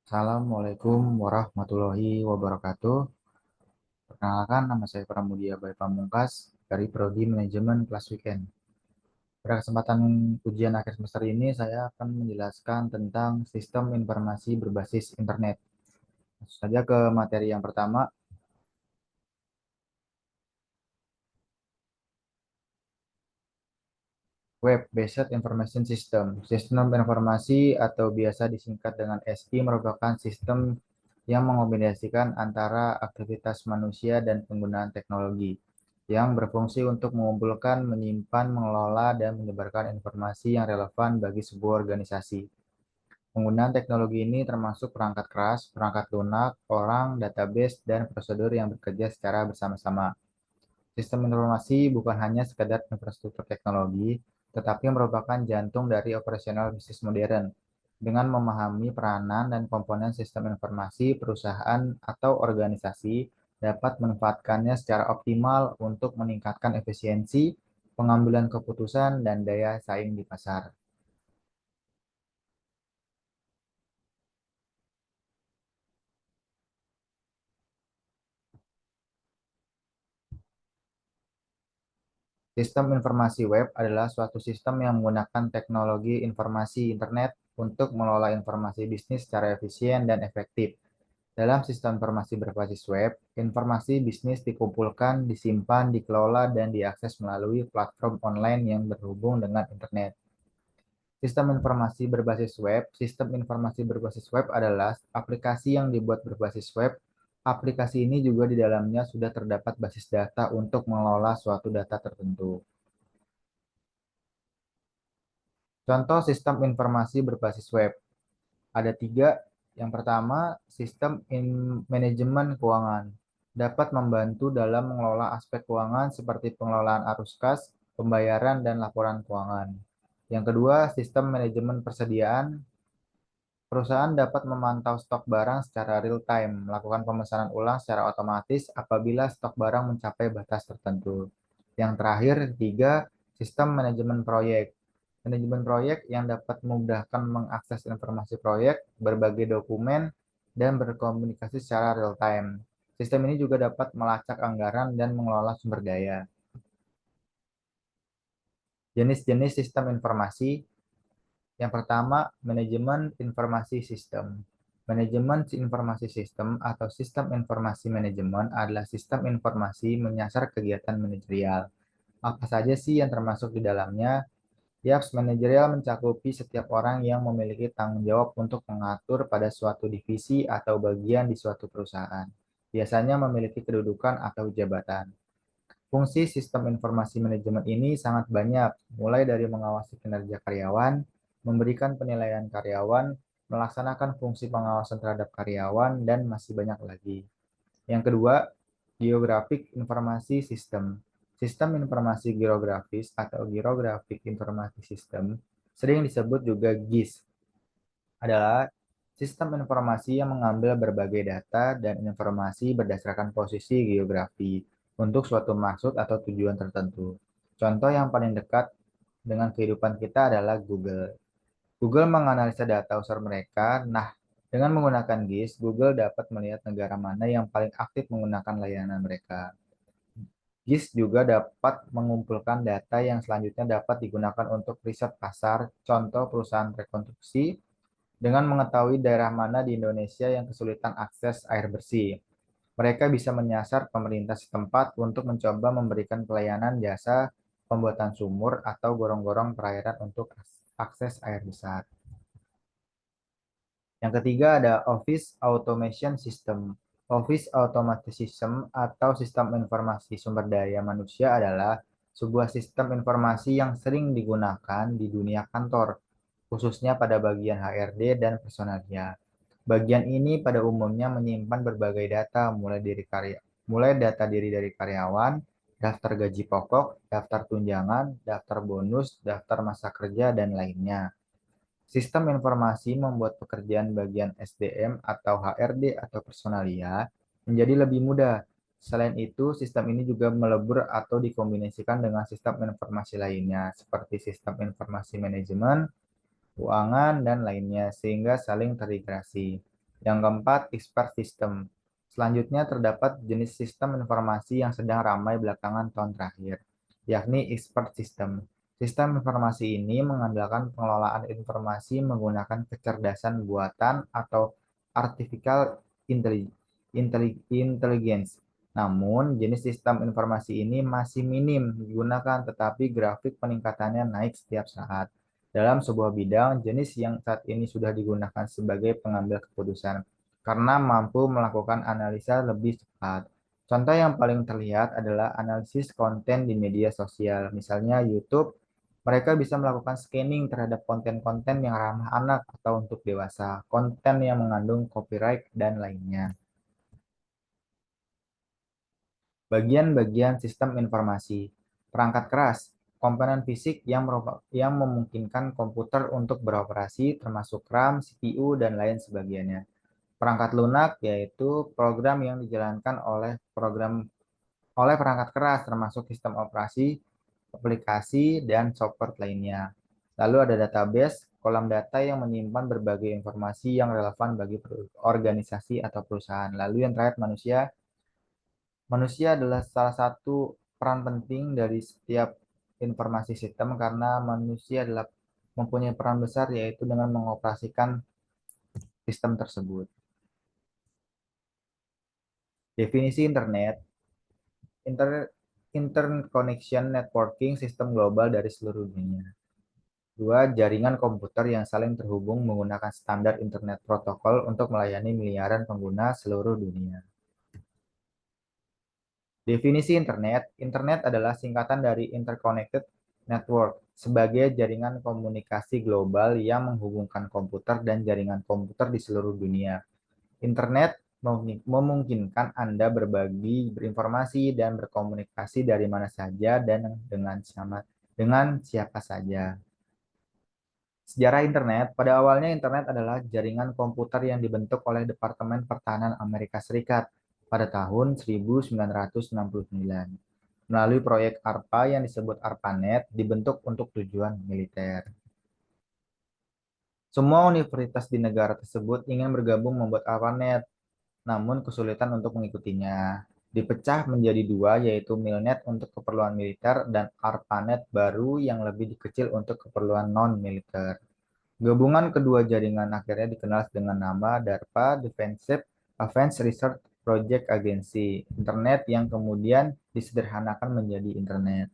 Assalamualaikum warahmatullahi wabarakatuh. Perkenalkan, nama saya Pramudia Bayu Pamungkas dari Prodi Manajemen kelas Weekend. Pada kesempatan ujian akhir semester ini, saya akan menjelaskan tentang sistem informasi berbasis internet. Langsung saja ke materi yang pertama, Web Based Information System. Sistem informasi atau biasa disingkat dengan SI merupakan sistem yang mengombinasikan antara aktivitas manusia dan penggunaan teknologi yang berfungsi untuk mengumpulkan, menyimpan, mengelola, dan menyebarkan informasi yang relevan bagi sebuah organisasi. Penggunaan teknologi ini termasuk perangkat keras, perangkat lunak, orang, database, dan prosedur yang bekerja secara bersama-sama. Sistem informasi bukan hanya sekedar infrastruktur teknologi, tetapi merupakan jantung dari operasional bisnis modern. Dengan memahami peranan dan komponen sistem informasi, perusahaan atau organisasi dapat memanfaatkannya secara optimal untuk meningkatkan efisiensi, pengambilan keputusan, dan daya saing di pasar. Sistem informasi web adalah suatu sistem yang menggunakan teknologi informasi internet untuk mengelola informasi bisnis secara efisien dan efektif. Dalam sistem informasi berbasis web, informasi bisnis dikumpulkan, disimpan, dikelola, dan diakses melalui platform online yang berhubung dengan internet. Sistem informasi berbasis web. Sistem informasi berbasis web adalah aplikasi yang dibuat berbasis web. Aplikasi ini juga di dalamnya sudah terdapat basis data untuk mengelola suatu data tertentu. Contoh sistem informasi berbasis web. Ada tiga. Yang pertama, sistem manajemen keuangan. Dapat membantu dalam mengelola aspek keuangan seperti pengelolaan arus kas, pembayaran, dan laporan keuangan. Yang kedua, sistem manajemen persediaan. Perusahaan dapat memantau stok barang secara real time, melakukan pemesanan ulang secara otomatis apabila stok barang mencapai batas tertentu. Yang terakhir, ketiga, sistem manajemen proyek. Manajemen proyek yang dapat memudahkan mengakses informasi proyek, berbagai dokumen, dan berkomunikasi secara real time. Sistem ini juga dapat melacak anggaran dan mengelola sumber daya. Jenis-jenis sistem informasi. Yang pertama, manajemen informasi sistem. Manajemen informasi sistem atau sistem informasi manajemen adalah sistem informasi menyasar kegiatan manajerial. Apa saja sih yang termasuk di dalamnya? Yaps, manajerial mencakupi setiap orang yang memiliki tanggung jawab untuk mengatur pada suatu divisi atau bagian di suatu perusahaan. Biasanya memiliki kedudukan atau jabatan. Fungsi sistem informasi manajemen ini sangat banyak, mulai dari mengawasi kinerja karyawan, memberikan penilaian karyawan, melaksanakan fungsi pengawasan terhadap karyawan, dan masih banyak lagi. Yang kedua, geographic informasi sistem. Sistem informasi geografis atau Geographic Informasi System, sering disebut juga GIS, adalah sistem informasi yang mengambil berbagai data dan informasi berdasarkan posisi geografi untuk suatu maksud atau tujuan tertentu. Contoh yang paling dekat dengan kehidupan kita adalah Google. Google menganalisa data user mereka. Nah, dengan menggunakan GIS, Google dapat melihat negara mana yang paling aktif menggunakan layanan mereka. GIS juga dapat mengumpulkan data yang selanjutnya dapat digunakan untuk riset pasar, contoh perusahaan rekonstruksi, dengan mengetahui daerah mana di Indonesia yang kesulitan akses air bersih. Mereka bisa menyasar pemerintah setempat untuk mencoba memberikan pelayanan jasa pembuatan sumur atau gorong-gorong perairan untuk akses air besar. Yang ketiga ada Office Automation System. Office Automation System atau sistem informasi sumber daya manusia adalah sebuah sistem informasi yang sering digunakan di dunia kantor, khususnya pada bagian HRD dan personalia. Bagian ini pada umumnya menyimpan berbagai data mulai data diri dari karyawan, daftar gaji pokok, daftar tunjangan, daftar bonus, daftar masa kerja, dan lainnya. Sistem informasi membuat pekerjaan bagian SDM atau HRD atau personalia menjadi lebih mudah. Selain itu, sistem ini juga melebur atau dikombinasikan dengan sistem informasi lainnya, seperti sistem informasi manajemen, keuangan, dan lainnya, sehingga saling terintegrasi. Yang keempat, expert system. Selanjutnya terdapat jenis sistem informasi yang sedang ramai belakangan tahun terakhir, yakni expert system. Sistem informasi ini mengandalkan pengelolaan informasi menggunakan kecerdasan buatan atau artificial intelligence. Namun, jenis sistem informasi ini masih minim digunakan, tetapi grafik peningkatannya naik setiap saat. Dalam sebuah bidang, jenis yang saat ini sudah digunakan sebagai pengambil keputusan karena mampu melakukan analisa lebih cepat. Contoh yang paling terlihat adalah analisis konten di media sosial, misalnya YouTube. Mereka bisa melakukan scanning terhadap konten-konten yang ramah anak atau untuk dewasa, konten yang mengandung copyright, dan lainnya. Bagian-bagian sistem informasi. Perangkat keras, komponen fisik yang memungkinkan komputer untuk beroperasi, termasuk RAM, CPU, dan lain sebagainya. Perangkat lunak yaitu program yang dijalankan oleh perangkat keras, termasuk sistem operasi, aplikasi, dan software lainnya. Lalu ada database, kolam data yang menyimpan berbagai informasi yang relevan bagi organisasi atau perusahaan. Lalu yang terakhir, manusia. Manusia adalah salah satu peran penting dari setiap informasi sistem karena manusia adalah mempunyai peran besar yaitu dengan mengoperasikan sistem tersebut. Definisi internet, interconnection networking sistem global dari seluruh dunia. Dua, jaringan komputer yang saling terhubung menggunakan standar internet protokol untuk melayani miliaran pengguna seluruh dunia. Definisi internet, internet adalah singkatan dari Interconnected Network sebagai jaringan komunikasi global yang menghubungkan komputer dan jaringan komputer di seluruh dunia. Internet memungkinkan Anda berbagi, berinformasi, dan berkomunikasi dari mana saja dan dengan siapa saja. Sejarah internet, pada awalnya internet adalah jaringan komputer yang dibentuk oleh Departemen Pertahanan Amerika Serikat pada tahun 1969. Melalui proyek ARPA yang disebut ARPANET, dibentuk untuk tujuan militer. Semua universitas di negara tersebut ingin bergabung membuat ARPANET, namun kesulitan untuk mengikutinya. Dipecah menjadi dua, yaitu MILNET untuk keperluan militer dan ARPANET baru yang lebih kecil untuk keperluan non-militer. Gabungan kedua jaringan akhirnya dikenal dengan nama DARPA, Defensive Advanced Research Project Agency, Internet yang kemudian disederhanakan menjadi Internet.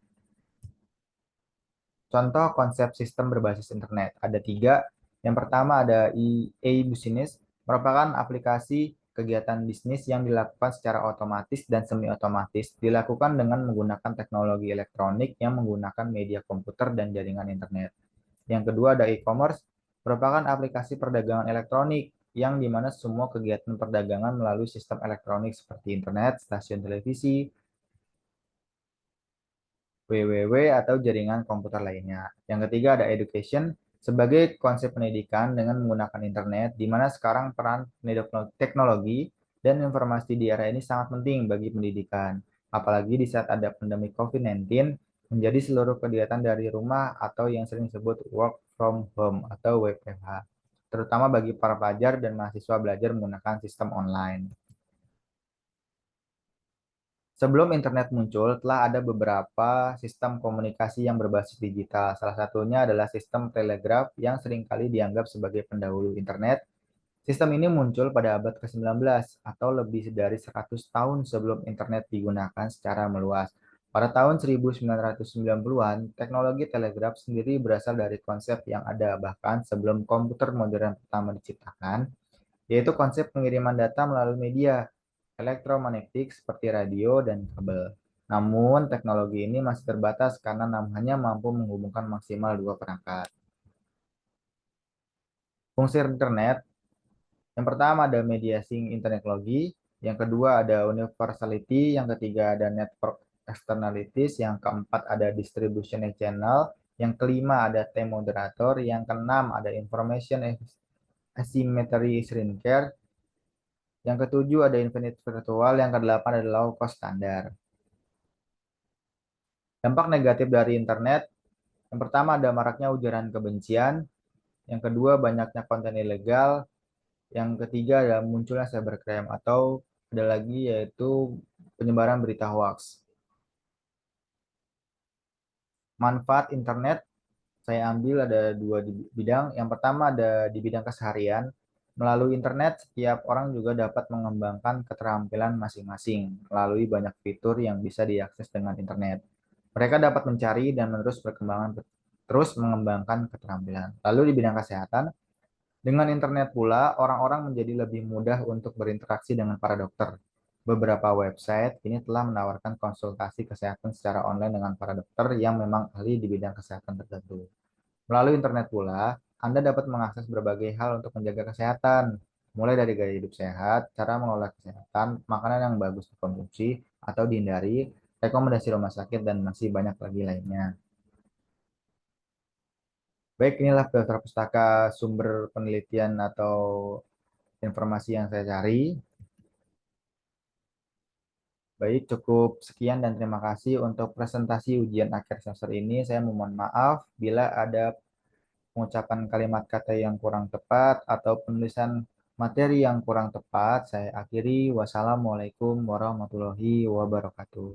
Contoh konsep sistem berbasis internet. Ada tiga. Yang pertama ada e-business, merupakan aplikasi kegiatan bisnis yang dilakukan secara otomatis dan semi-otomatis, dilakukan dengan menggunakan teknologi elektronik yang menggunakan media komputer dan jaringan internet. Yang kedua ada e-commerce, merupakan aplikasi perdagangan elektronik yang dimana semua kegiatan perdagangan melalui sistem elektronik seperti internet, stasiun televisi, www atau jaringan komputer lainnya. Yang ketiga ada education sebagai konsep pendidikan dengan menggunakan internet, di mana sekarang peran teknologi dan informasi di era ini sangat penting bagi pendidikan. Apalagi di saat ada pandemi COVID-19, menjadi seluruh kegiatan dari rumah atau yang sering disebut work from home atau WFH, terutama bagi para pelajar dan mahasiswa belajar menggunakan sistem online. Sebelum internet muncul, telah ada beberapa sistem komunikasi yang berbasis digital. Salah satunya adalah sistem telegraf yang seringkali dianggap sebagai pendahulu internet. Sistem ini muncul pada abad ke-19 atau lebih dari 100 tahun sebelum internet digunakan secara meluas. Pada tahun 1990-an, teknologi telegraf sendiri berasal dari konsep yang ada bahkan sebelum komputer modern pertama diciptakan, yaitu konsep pengiriman data melalui media elektromagnetik seperti radio dan kabel. Namun, teknologi ini masih terbatas karena hanya mampu menghubungkan maksimal dua perangkat. Fungsi internet, yang pertama ada mediasi internetknologi, yang kedua ada universality, yang ketiga ada network externalities, yang keempat ada distribution channel, yang kelima ada time moderator, yang keenam ada information asymmetry shrinker, yang ketujuh ada infinite virtual, yang kedelapan ada low cost standar. Dampak negatif dari internet, yang pertama ada maraknya ujaran kebencian, yang kedua banyaknya konten ilegal, Yang ketiga adalah munculnya cybercrime atau ada lagi yaitu penyebaran berita hoax. Manfaat internet saya ambil ada dua bidang. Yang pertama ada di bidang keseharian. Melalui internet, setiap orang juga dapat mengembangkan keterampilan masing-masing melalui banyak fitur yang bisa diakses dengan internet. Mereka dapat mencari dan terus mengembangkan keterampilan. Lalu di bidang kesehatan, dengan internet pula, orang-orang menjadi lebih mudah untuk berinteraksi dengan para dokter. Beberapa website kini telah menawarkan konsultasi kesehatan secara online dengan para dokter yang memang ahli di bidang kesehatan tertentu. Melalui internet pula, Anda dapat mengakses berbagai hal untuk menjaga kesehatan, mulai dari gaya hidup sehat, cara mengelola kesehatan, makanan yang bagus dikonsumsi atau dihindari, rekomendasi rumah sakit, dan masih banyak lagi lainnya. Baik, inilah daftar pustaka sumber penelitian atau informasi yang saya cari. Baik, cukup sekian dan terima kasih untuk presentasi ujian akhir semester ini. Saya memohon maaf bila ada pengucapan kalimat kata yang kurang tepat atau penulisan materi yang kurang tepat. Saya akhiri. Wassalamualaikum warahmatullahi wabarakatuh.